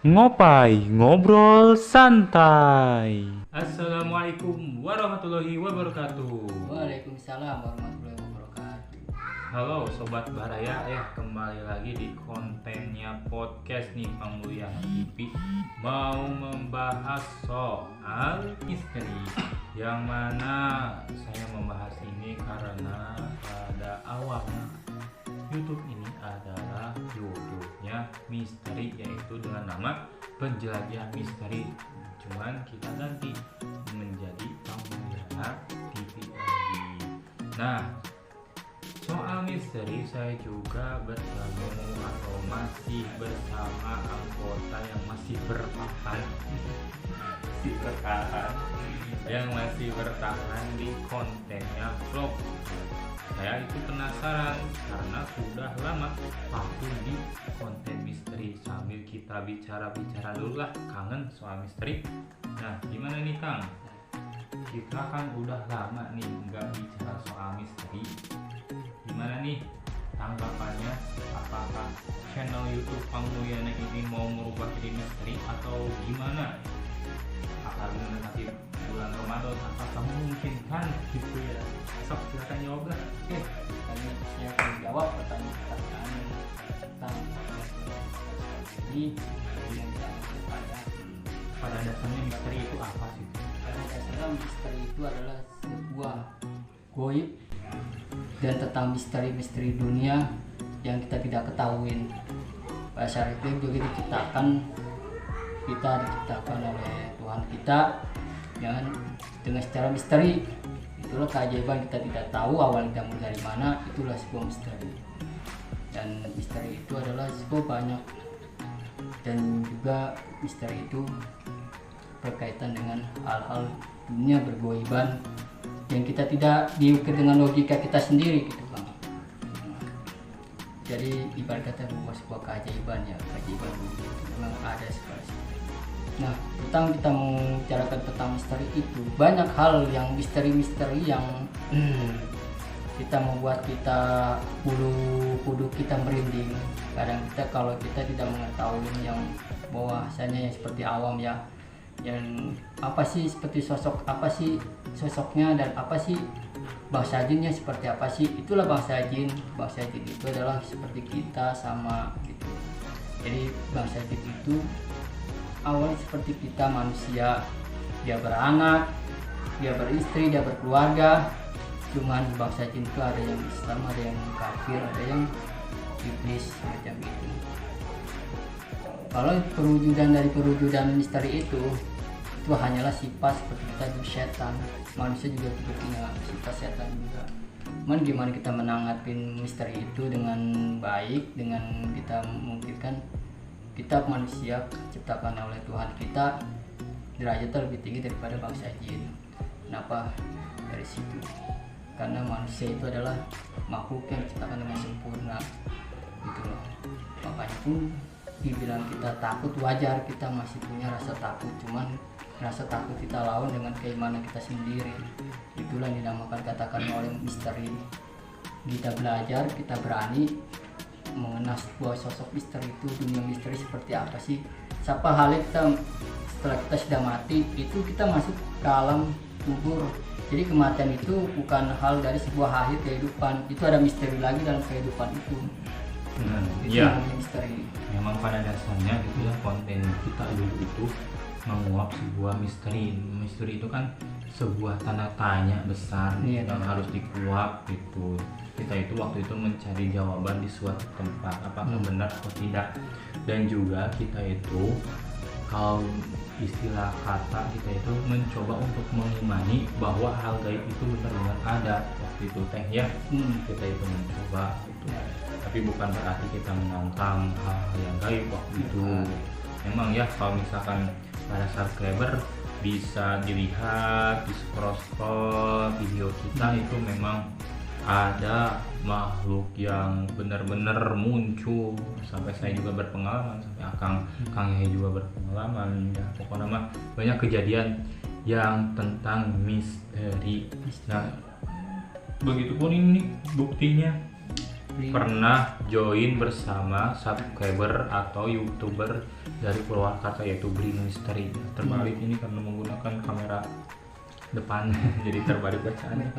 Ngopai, ngobrol santai. Assalamualaikum warahmatullahi wabarakatuh. Waalaikumsalam warahmatullahi wabarakatuh. Halo Sobat Baraya, kembali lagi di kontennya podcast nih Pangmulyana TV. Mau membahas soal misteri, yang mana saya membahas ini karena pada awalnya YouTube ini adalah judulnya misteri, yaitu dengan nama Penjelajah Misteri. Cuman kita ganti menjadi Pangmulyana TV lagi. Nah, soal misteri saya juga bertemu atau masih bersama anggota yang masih bertahan di kontennya vlog. Saya itu penasaran karena sudah lama vakum di konten misteri. Sambil kita bicara dulu lah, kangen soal misteri. Nah, gimana nih Kang? Kita kan udah lama nih nggak bicara soal misteri. Gimana nih tanggapannya? Apakah channel YouTube Pangmulyana ini mau merubah jadi misteri atau gimana? Apalagi nanti bulan Ramadan, apakah memungkinkan gitu ya? Sok silakan jawab lah. Kami silakan jawab pertanyaan tentang ini yang Pada dasarnya misteri itu apa sih? pada dasarnya misteri itu adalah sebuah goib dan tentang misteri-misteri dunia yang kita tidak ketahui. Pada saat itu juga kita diciptakan oleh Tuhan kita dengan secara misteri. Itulah keajaiban, kita tidak tahu awal kita mulai dari mana. Itulah sebuah misteri, dan misteri itu adalah sebuah banyak, dan juga misteri itu berkaitan dengan hal-hal dunia bergoiban yang kita tidak diukur dengan logika kita sendiri gitu Bang. Jadi ibarat kata sebuah keajaiban, ya keajaiban dunia itu memang ada seperti itu. Nah, kita mau bicarakan tentang misteri itu, banyak hal yang misteri-misteri yang kita membuat kita bulu kita merinding. Kadang kalau kita tidak mengetahui yang bahwasanya yang seperti awam ya, yang apa sih seperti sosok apa sih sosoknya, dan apa sih bangsa jinnya seperti apa sih, itulah bangsa jin. Bangsa jin itu adalah seperti kita sama gitu. Jadi bangsa jin itu awalnya seperti kita manusia, dia beranak, dia beristri, dia berkeluarga. Cuman bangsa jin itu ada yang Islam, ada yang kafir, ada yang iblis macam itu. Kalau perwujudan misteri itu hanyalah sifat seperti kita itu setan. Manusia juga punya sifat setan juga. Cuman gimana kita menanggapin misteri itu dengan baik, dengan kita memikirkan kita manusia diciptakan oleh Tuhan kita derajatnya lebih tinggi daripada bangsa jin. Kenapa? Dari situ. Karena manusia itu adalah makhluk yang diciptakan dengan sempurna. Gitu loh. Makanya pun dibilang kita takut, wajar, kita masih punya rasa takut. Cuman rasa takut kita lawan dengan keimanan kita sendiri. Itulah yang dinamakan katakan oleh misteri. Kita belajar, kita berani mengenal sebuah sosok misteri itu, dunia misteri seperti apa sih, siapa halnya kita setelah kita sudah mati itu kita masuk ke alam kubur. Jadi kematian itu bukan hal dari sebuah akhir kehidupan, itu ada misteri lagi dalam kehidupan itu. Itu Ya, misteri. memang pada dasarnya gitu ya, konten kita dulu itu menguap sebuah misteri. Misteri itu kan sebuah tanda tanya besar yang harus dikuap gitu. Kita itu waktu itu mencari jawaban di suatu tempat, apakah benar atau tidak. Dan juga kita itu, kalau istilah kata kita itu mencoba untuk mengimani bahwa hal gaib itu benar-benar ada waktu itu teh ya. Kita itu mencoba gitu. Tapi bukan berarti kita menantang hal yang gaib waktu itu. Memang ya, kalau misalkan pada subscriber bisa dilihat di scroll video kita, itu memang ada makhluk yang benar-benar muncul. Sampai saya juga berpengalaman, sampai Kang Yahya juga berpengalaman ya. Pokoknya mah banyak kejadian yang tentang misteri. Nah, begitupun ini buktinya pernah join bersama subscriber atau youtuber dari Purwakarta yaitu Bring Misteri. Terbalik ini karena menggunakan kamera depan jadi terbalik bacaannya.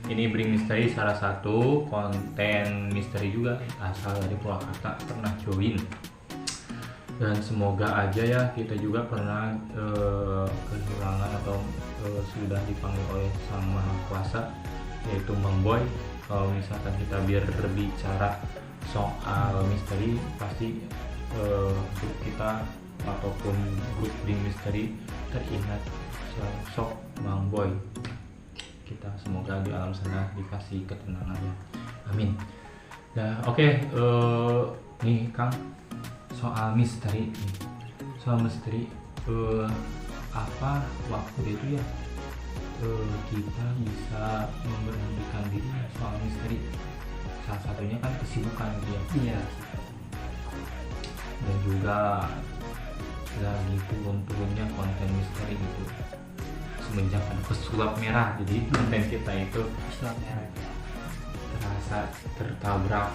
Ini Bring Misteri salah satu konten misteri juga asal dari Purwakarta, pernah join. Dan semoga aja ya kita juga pernah kehilangan atau sudah dipanggil oleh Sang Maha Kuasa yaitu Bang Boy. Kalau misalkan kita biar berbicara soal misteri pasti grup kita ataupun grup Bring Misteri teringat sosok Bang Boy. Kita semoga di alam sana dikasih ketenangan ya. Amin. Nah, oke, nih Kang, soal misteri nih. Soal misteri apa waktu itu ya kita bisa memberhentikan diri soal misteri. Salah satunya kan kesibukan gitu ya. Iya. Dan juga lagi turun-turunnya konten misteri gitu. Semenjak ada pesulap merah, jadi konten kita itu Pesulap merah terasa tertabrak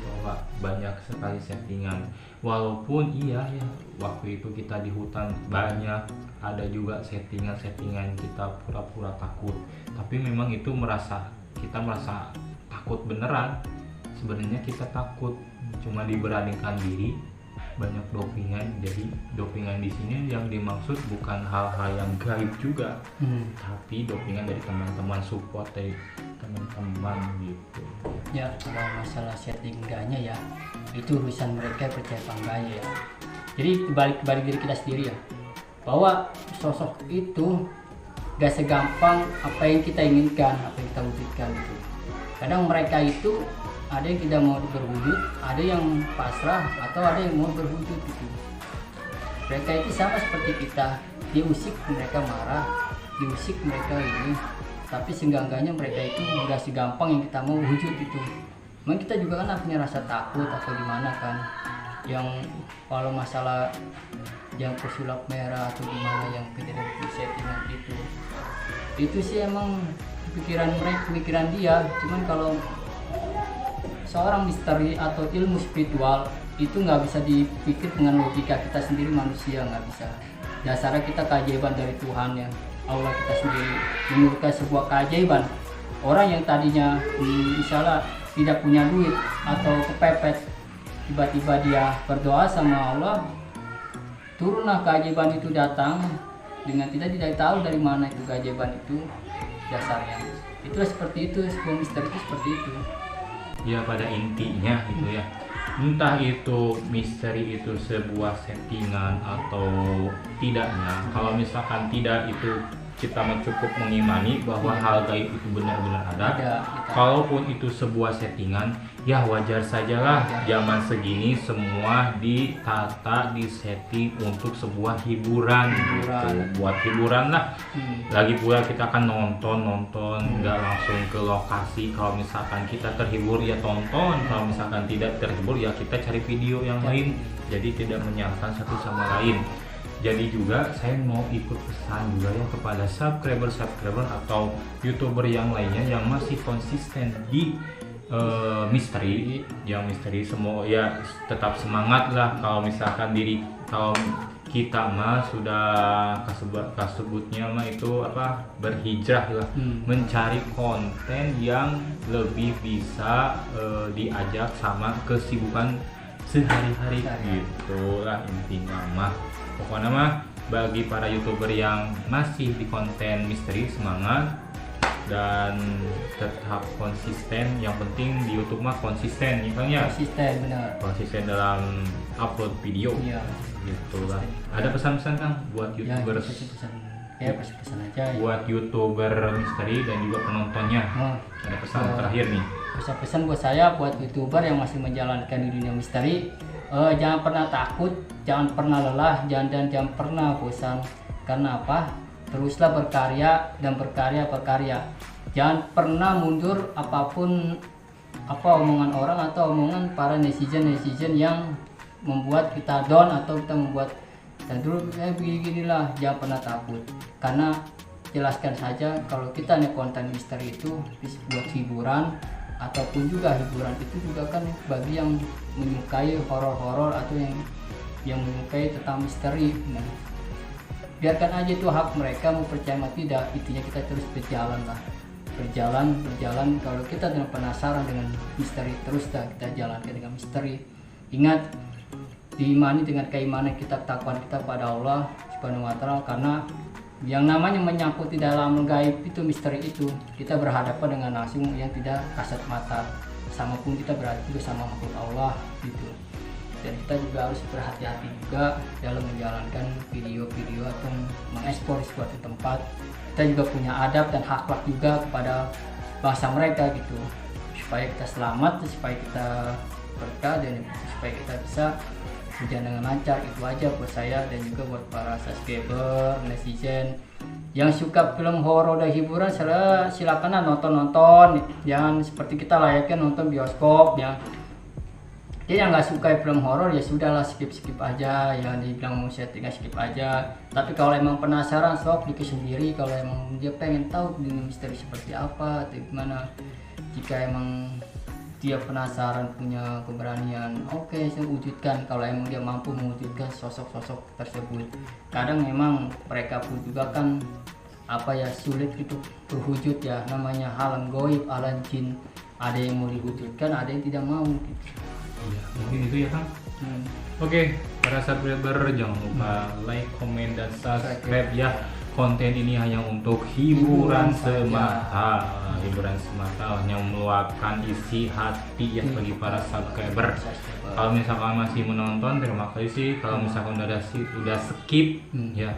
bahwa banyak sekali settingan. Walaupun iya ya waktu itu kita di hutan banyak ada juga settingan kita pura-pura takut, tapi memang itu kita merasa takut beneran. Sebenarnya kita takut, cuma diberanikan diri. Banyak dopingan, jadi dopingan di sini yang dimaksud bukan hal-hal yang gaib juga, tapi dopingan dari teman-teman, support dari teman-teman gitu. ya. Kalau masalah setting enggaknya ya itu urusan mereka, percaya apa enggaknya ya. Jadi balik diri kita sendiri ya, bahwa sosok itu gak segampang apa yang kita inginkan, apa yang kita wujudkan itu. Kadang mereka itu ada yang tidak mau berwujud, ada yang pasrah, atau ada yang mau berwujud gitu. Mereka itu sama seperti kita, diusik mereka marah, diusik mereka ini, tapi seenggak-enggaknya mereka itu nggak segampang yang kita mau wujud gitu. Memang kita juga kan punya rasa takut atau gimana kan, yang kalau masalah yang pesulap merah atau gimana yang settingan itu sih emang pemikiran dia. Cuman kalau seorang misteri atau ilmu spiritual itu nggak bisa dipikir dengan logika kita sendiri, manusia nggak bisa. Dasarnya kita keajaiban dari Tuhan ya, Allah kita sendiri menurunkan sebuah keajaiban. Orang yang tadinya misalnya tidak punya duit atau kepepet, tiba-tiba dia berdoa sama Allah, turunlah keajaiban itu datang dengan tidak tahu dari mana itu keajaiban itu dasarnya. Itulah seperti itu, sebuah misteri itu seperti itu. Ya pada intinya gitu ya, entah itu misteri itu sebuah settingan atau tidaknya. Kalau misalkan tidak, itu kita cukup mengimani bahwa hal gaib itu benar-benar ada. Kalaupun itu sebuah settingan, ya wajar sajalah zaman segini semua ditata, disetting untuk sebuah hiburan gitu. Buat hiburan lah. Lagi pula kita akan nonton nggak langsung ke lokasi. Kalau misalkan kita terhibur ya tonton, kalau misalkan tidak terhibur ya kita cari video yang lain. Jadi tidak menyalahkan satu sama lain. Jadi juga saya mau ikut pesan juga ya kepada subscriber atau youtuber yang lainnya yang masih konsisten di misteri, yang misteri, semua ya tetap semangat lah. Kalau misalkan kalau kita mah sudah kasebutnya mah itu apa, berhijrah lah, mencari konten yang lebih bisa diajak sama kesibukan sehari-hari gitulah intinya mah. Pokoknya mah bagi para youtuber yang masih di konten misteri, semangat dan tetap konsisten. Yang penting di YouTube mah konsisten ya Kang ya. Konsisten, benar. Konsisten dalam upload video. Iya. Gitulah. Ada pesan-pesan Kang buat youtuber? Ya, pesan aja. Ya. Buat youtuber misteri dan juga penontonnya. Ada pesan terakhir nih. Pesan-pesan buat saya, buat youtuber yang masih menjalankan di dunia misteri, jangan pernah takut, jangan pernah lelah, jangan pernah bosan. Karena apa? Teruslah berkarya dan berkarya. Jangan pernah mundur apapun apa omongan orang atau omongan para netizen yang membuat kita down atau kita membuat kita dulu beginilah. Jangan pernah takut, karena jelaskan saja kalau kita nih konten misteri itu buat hiburan, ataupun juga hiburan itu juga kan bagi yang menyukai horor-horor atau yang menyukai tentang misteri. Nah, biarkan aja itu hak mereka mau percaya atau tidak, intinya kita terus berjalan lah, berjalan. Kalau kita dengan penasaran dengan misteri, terus kita jalankan dengan misteri. Ingat, diimani dengan keimanan kita, ketakwaan kita pada Allah Subhanahu wa Ta'ala, karena yang namanya menyangkut di dalam gaib itu, misteri itu, kita berhadapan dengan langsung yang tidak kasat mata, sama pun kita berhadapan juga sama makhluk Allah gitu. Dan kita juga harus berhati-hati juga dalam menjalankan video-video atau mengekspor suatu tempat. Kita juga punya adab dan akhlak juga kepada bangsa mereka gitu, supaya kita selamat, supaya kita berkah, dan supaya kita bisa berjalan dengan lancar. Itu aja buat saya dan juga buat para subscriber, netizen yang suka film horor dan hiburan, silakan nonton. Jangan seperti kita layaknya nonton bioskop ya. Dia yang nggak suka film horor ya sudahlah, skip aja. Yang dibilang mau setting skip aja. Tapi kalau emang penasaran, sok bikin sendiri. Kalau emang dia pengen tahu dunia misteri seperti apa atau gimana, jika emang dia penasaran, punya keberanian, oke, saya wujudkan. Kalau emang dia mampu mewujudkan sosok-sosok tersebut. Kadang memang mereka pun juga kan sulit itu berwujud ya, namanya alam goib, alam jin. Ada yang mau diwujudkan, ada yang tidak mau gitu. Iya, mungkin itu ya Kang. Oke, para subscriber jangan lupa like, komen, dan subscribe ya. Konten ini hanya untuk hiburan semata, hanya meluapkan isi hati ya bagi para subscriber. Kalau misalkan masih menonton, terima kasih sih. Kalau misalkan udah skip ya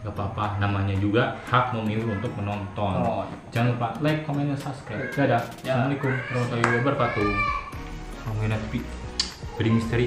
gak apa-apa, namanya juga hak memilih untuk menonton. Jangan lupa like, komen, dan subscribe. Dadah. Assalamualaikum warahmatullahi wabarakatuh. Ngomongin TV, beri misteri.